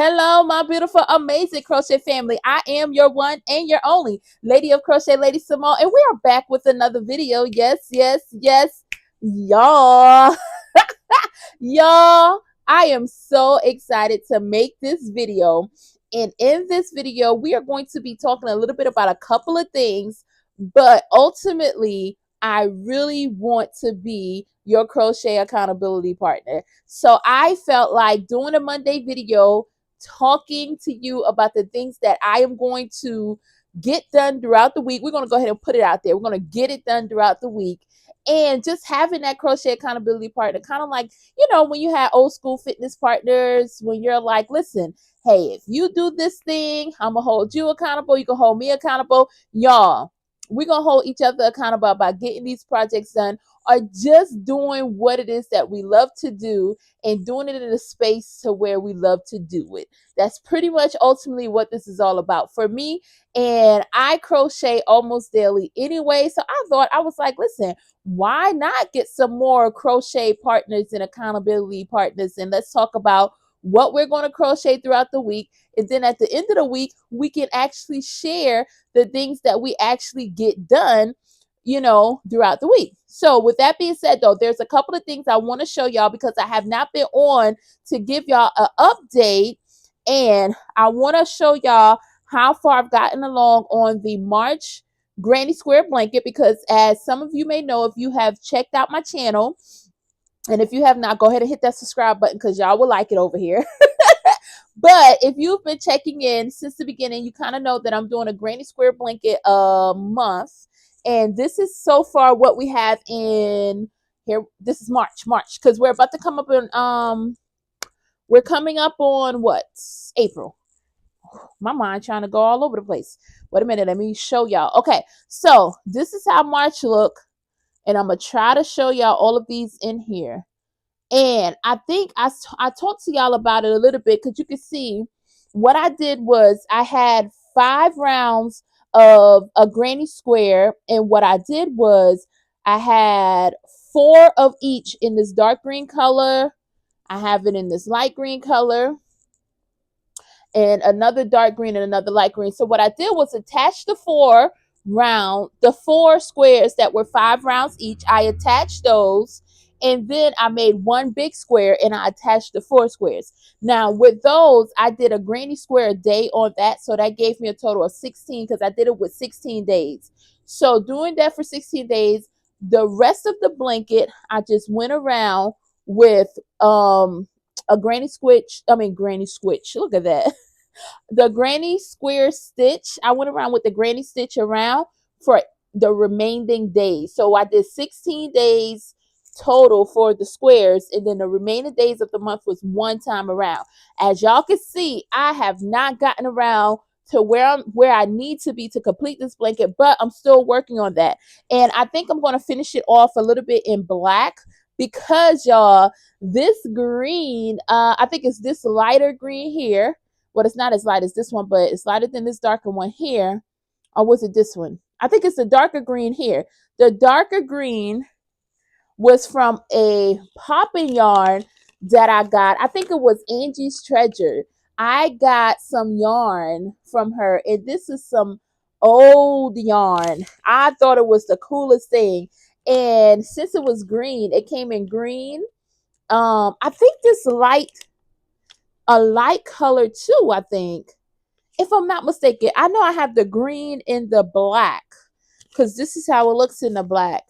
Hello, my beautiful, amazing crochet family. I am your one and your only Lady of Crochet, LadySamoan, and we are back with another video. Yes, yes, yes, y'all. Y'all, I am so excited to make this video. And in this video, we are going to be talking a little bit about a couple of things, but ultimately, I really want to be your crochet accountability partner. So I felt like doing a Monday video talking to you about the things that I am going to get done throughout the week. We're going to go ahead and put it out there. We're going to get it done throughout the week. And just having that crochet accountability partner, kind of like, when you had old school fitness partners, when you're like, listen, hey, if you do this thing, I'm going to hold you accountable. You can hold me accountable. Y'all, we're going to hold each other accountable by getting these projects done or just doing what it is that we love to do and doing it in a space to where we love to do it. That's pretty much ultimately what this is all about for me. And I crochet almost daily anyway. So I was like, listen, why not get some more crochet partners and accountability partners? And let's talk about what we're going to crochet throughout the week. And then at the end of the week, we can actually share the things that we actually get done, throughout the week. So with that being said, though, there's a couple of things I want to show y'all because I have not been on to give y'all an update. And I want to show y'all how far I've gotten along on the March Granny Square blanket, because as some of you may know, if you have checked out my channel, and if you have not, go ahead and hit that subscribe button because y'all will like it over here. But if you've been checking in since the beginning, you kind of know that I'm doing a Granny Square blanket a month. And this is so far what we have in here. This is March, because we're about to come up in we're coming up on what? April. My mind trying to go all over the place. Wait a minute, let me show y'all. Okay, so this is how March look, and I'm gonna try to show y'all all of these in here. And I think I talked to y'all about it a little bit because you can see what I did was I had 5 rounds of a granny square, and what I did was I had 4 of each in this dark green color. I have it in this light green color, and another dark green and another light green. So what I did was attach the 4 squares that were 5 rounds each. I attached those, and then I made one big square and I attached the 4 squares. Now with those, I did a granny square a day on that, so that gave me a total of 16 because I did it with 16 days. So doing that for 16 days, the rest of the blanket I just went around with a granny squitch. Look at that. The granny square stitch. I went around with the granny stitch around for the remaining days. So I did 16 days total for the squares, and then the remaining days of the month was one time around. As y'all can see, I have not gotten around to where I need to be to complete this blanket, but I'm still working on that. And I think I'm going to finish it off a little bit in black because y'all, this green, I think it's this lighter green here. Well, it's not as light as this one, but it's lighter than this darker one here. Or was it this one? I think it's the darker green here. The darker green was from a popping yarn that I got. I think it was Angie's Treasure. I got some yarn from her, and this is some old yarn. I thought it was the coolest thing. And since it was green, it came in green. I think this a light color too, I think. If I'm not mistaken, I know I have the green in the black because this is how it looks in the black.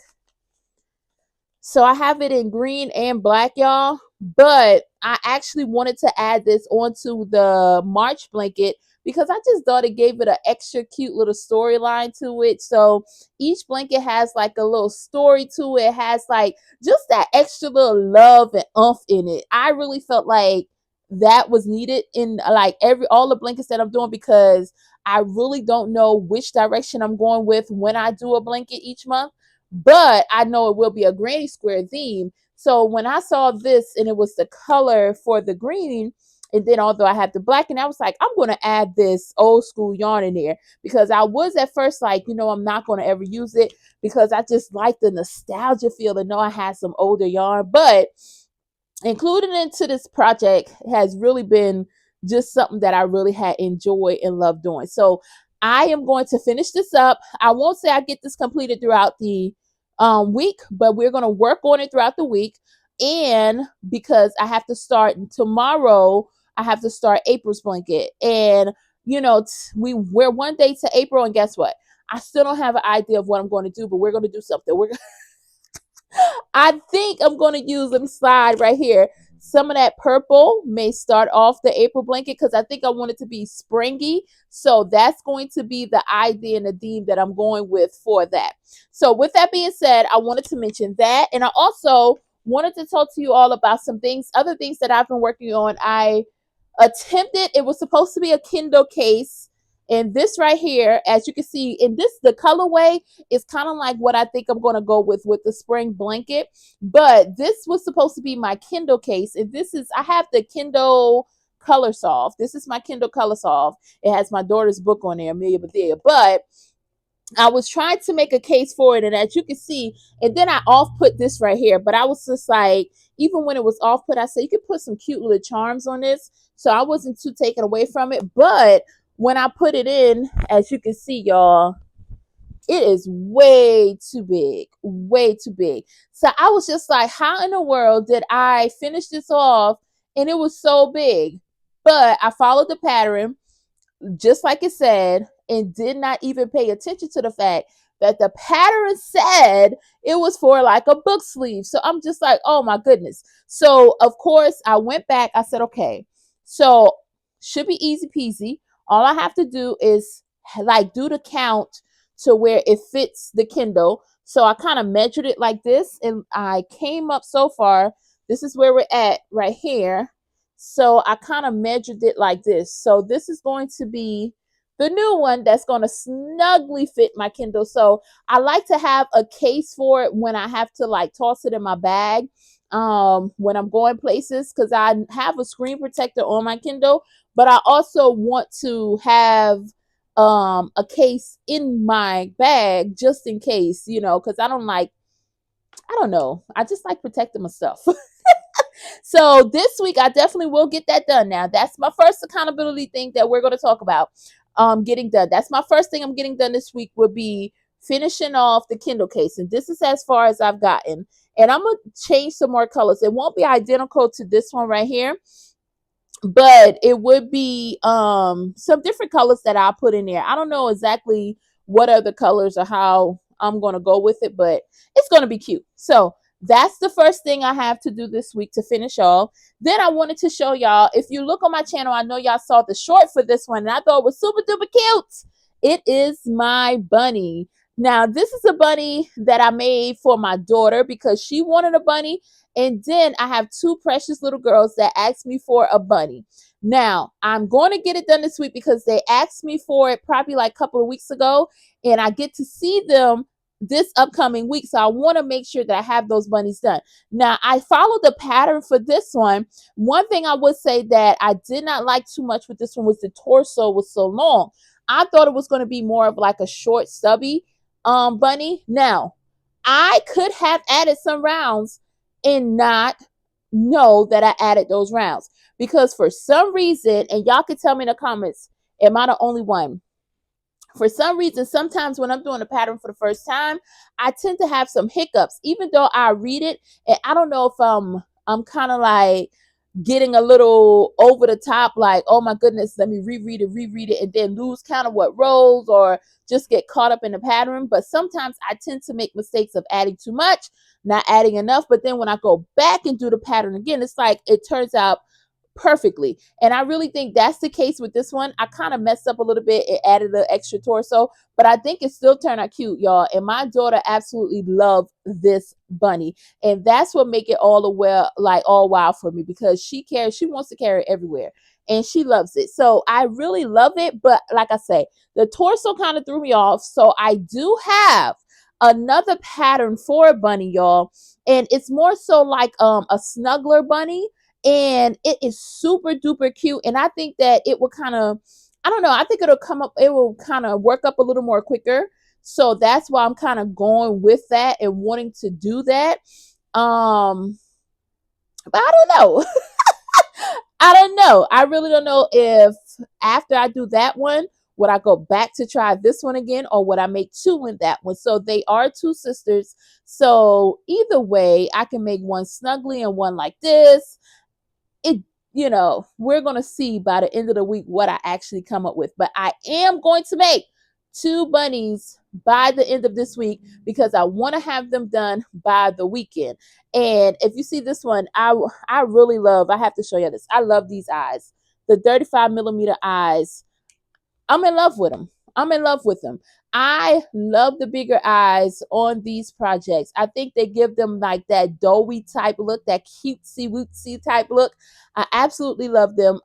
So I have it in green and black, y'all. But I actually wanted to add this onto the March blanket because I just thought it gave it an extra cute little storyline to it. So each blanket has like a little story to it. It has like just that extra little love and oomph in it. I really felt like that was needed in like all the blankets that I'm doing because I really don't know which direction I'm going with when I do a blanket each month, but I know it will be a granny square theme. So when I saw this and it was the color for the green, and then although I had the black, and I was like, I'm going to add this old school yarn in there because I was at first like, I'm not going to ever use it because I just like the nostalgia feel to know I had some older yarn. But included into this project has really been just something that I really had enjoyed and loved doing. So I am going to finish this up. I won't say I get this completed throughout the week, but we're going to work on it throughout the week. And because I have to start tomorrow, I have to start April's blanket. And, we're one day to April, and guess what? I still don't have an idea of what I'm going to do, but we're going to do something. I think I'm going to use, let me slide right here. Some of that purple may start off the April blanket because I think I want it to be springy. So that's going to be the idea and the theme that I'm going with for that. So with that being said, I wanted to mention that. And I also wanted to talk to you all about some things, other things that I've been working on. I attempted, it was supposed to be a Kindle case. And this right here, as you can see, in this, the colorway is kind of like what I think I'm going to go with the spring blanket. But this was supposed to be my Kindle case. And this is, I have the Kindle Color Soft. This is my Kindle Color Soft. It has my daughter's book on there, Amelia Bethea. But I was trying to make a case for it, and as you can see, and then I off put this right here, but I was just like, even when it was off put, I said you could put some cute little charms on this, so I wasn't too taken away from it. But when I put it in, as you can see, y'all, it is way too big, way too big. So I was just like, how in the world did I finish this off and it was so big? But I followed the pattern just like it said, and did not even pay attention to the fact that the pattern said it was for like a book sleeve. So I'm just like, oh my goodness. So of course I went back. I said, okay, so should be easy peasy. All I have to do is like do the count to where it fits the Kindle. So I kind of measured it like this, and I came up so far. This is where we're at right here. So I kind of measured it like this. So this is going to be the new one that's going to snugly fit my Kindle. So I like to have a case for it when I have to like toss it in my bag when I'm going places, because I have a screen protector on my Kindle, but I also want to have a case in my bag just in case, because I don't know. I just like protecting my stuff. So this week I definitely will get that done. Now that's my first accountability thing that we're going to talk about getting done. That's my first thing I'm getting done this week would be finishing off the Kindle case. And this is as far as I've gotten. And I'm going to change some more colors. It won't be identical to this one right here, but it would be some different colors that I'll put in there. I don't know exactly what other colors or how I'm going to go with it, but it's going to be cute. So that's the first thing I have to do this week to finish off. Then I wanted to show y'all, if you look on my channel, I know y'all saw the short for this one, and I thought it was super duper cute. It is my bunny. Now, this is a bunny that I made for my daughter because she wanted a bunny. And then I have two precious little girls that asked me for a bunny. Now, I'm going to get it done this week because they asked me for it probably like a couple of weeks ago, and I get to see them this upcoming week. So I want to make sure that I have those bunnies done. Now, I followed the pattern for this one. One thing I would say that I did not like too much with this one was the torso was so long. I thought it was going to be more of like a short, stubby bunny. Now, I could have added some rounds and not know that I added those rounds, because for some reason, and y'all can tell me in the comments, am I the only one? For some reason, sometimes when I'm doing a pattern for the first time, I tend to have some hiccups, even though I read it. And I don't know if I'm kind of like getting a little over the top, like, oh my goodness, let me reread it, and then lose kind of what rows or just get caught up in the pattern. But sometimes I tend to make mistakes of adding too much, not adding enough. But then when I go back and do the pattern again, it's like it turns out perfectly. And I really think that's the case with this one. I kind of messed up a little bit. It added an extra torso, but I think it still turned out cute, y'all. And my daughter absolutely loved this bunny. And that's what make it all the way, like all wild for me, because she wants to carry it everywhere. And she loves it. So I really love it. But like I say, the torso kind of threw me off. So I do have another pattern for a bunny, y'all. And it's more so like a snuggler bunny, and it is super duper cute. And I think that it will kind of, I don't know, I think it'll come up, it will kind of work up a little more quicker. So that's why I'm kind of going with that and wanting to do that. But I don't know. I don't know. I really don't know if after I do that one, would I go back to try this one again, or would I make two in that one? So they are two sisters. So either way, I can make one snuggly and one like this. It, we're going to see by the end of the week what I actually come up with. But I am going to make two bunnies by the end of this week because I want to have them done by the weekend. And if you see this one, I really love, I have to show you this. I love these eyes, the 35mm eyes. I'm in love with them. I'm in love with them. I love the bigger eyes on these projects. I think they give them like that doughy type look, that cutesy wootsy type look. I absolutely love them.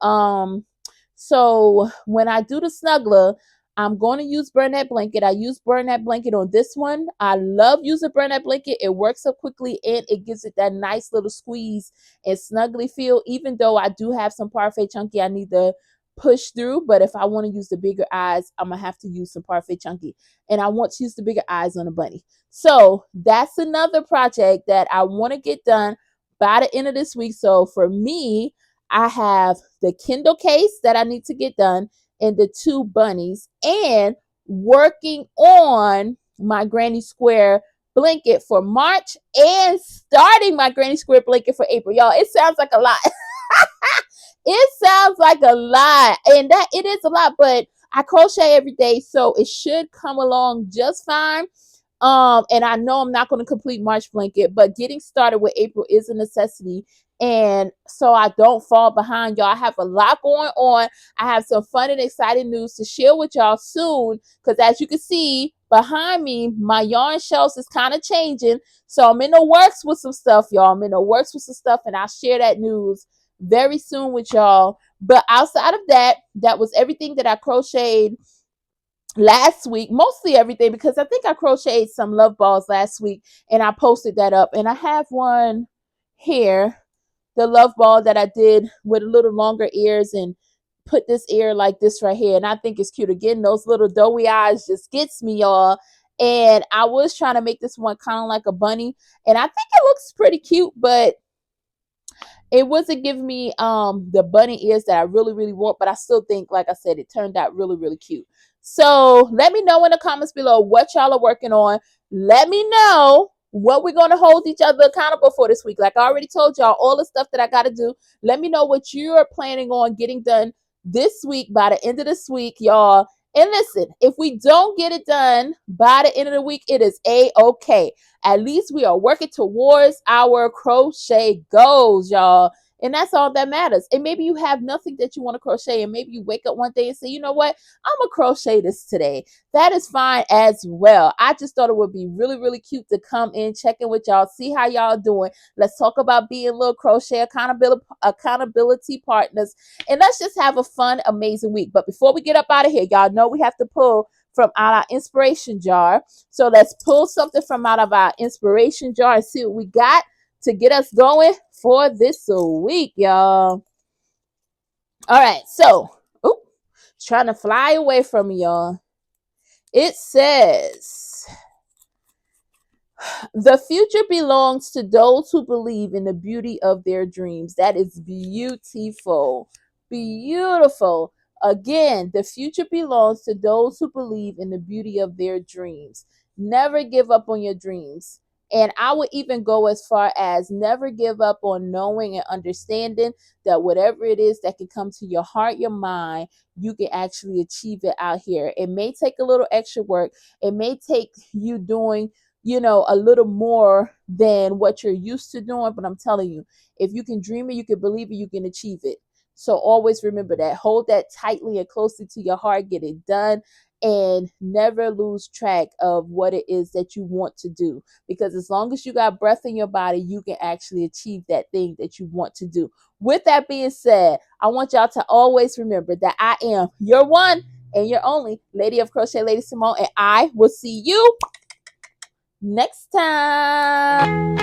So when I do the snuggler, I'm going to use Bernette blanket. I use Bernette blanket on this one. I love using Bernette blanket. It works up quickly and it gives it that nice little squeeze and snuggly feel. Even though I do have some parfait chunky I need to push through, but if I want to use the bigger eyes, I'm gonna have to use some parfait chunky, and I want to use the bigger eyes on the bunny. So that's another project that I want to get done by the end of this week. So for me, I have the Kindle case that I need to get done, and the two bunnies, and working on my granny square blanket for March, and starting my granny square blanket for April. Y'all, it sounds like a lot. It sounds like a lot, and that it is a lot, but I crochet every day, so it should come along just fine. And I know I'm not going to complete March blanket, but getting started with April is a necessity. And so I don't fall behind, y'all. I have a lot going on. I have some fun and exciting news to share with y'all soon. Because as you can see behind me, my yarn shelves is kind of changing. So I'm in the works with some stuff, y'all. I'm in the works with some stuff, and I'll share that news very soon with y'all. But outside of that, that was everything that I crocheted last week, mostly everything, because I think I crocheted some love balls last week and I posted that up. And I have one here, the love ball that I did with a little longer ears and put this ear like this right here. And I think it's cute. Again, those little doughy eyes just gets me, y'all. And I was trying to make this one kind of like a bunny, and I think it looks pretty cute, but it wasn't giving me the bunny ears that I really, really want, but I still think, like I said, it turned out really, really cute. So let me know in the comments below what y'all are working on. Let me know what we're going to hold each other accountable for this week. Like I already told y'all, all the stuff that I got to do. Let me know what you're planning on getting done this week by the end of this week, y'all. And listen, if we don't get it done by the end of the week, it is a-okay. At least we are working towards our crochet goals, y'all. And that's all that matters. And maybe you have nothing that you want to crochet, and maybe you wake up one day and say, you know what, I'm gonna crochet this today. That is fine as well. I just thought it would be really, really cute to come in, check in with y'all, see how y'all doing. Let's talk about being little crochet accountability partners, and let's just have a fun, amazing week. But before we get up out of here, y'all know we have to pull from out our inspiration jar. So let's pull something from out of our inspiration jar and see what we got to get us going for this week, y'all. All right, so it's trying to fly away from me, y'all. It says, the future belongs to those who believe in the beauty of their dreams. That is beautiful. Beautiful. Again, the future belongs to those who believe in the beauty of their dreams. Never give up on your dreams. And I would even go as far as never give up on knowing and understanding that whatever it is that can come to your heart, your mind, you can actually achieve it out here. It may take a little extra work. It may take you doing a little more than what you're used to doing. But I'm telling you, if you can dream it, you can believe it, you can achieve it. So always remember that. Hold that tightly and closely to your heart. Get it done. And never lose track of what it is that you want to do. Because as long as you got breath in your body, you can actually achieve that thing that you want to do. With that being said, I want y'all to always remember that I am your one and your only Lady of Crochet, LadySamoan. And I will see you next time.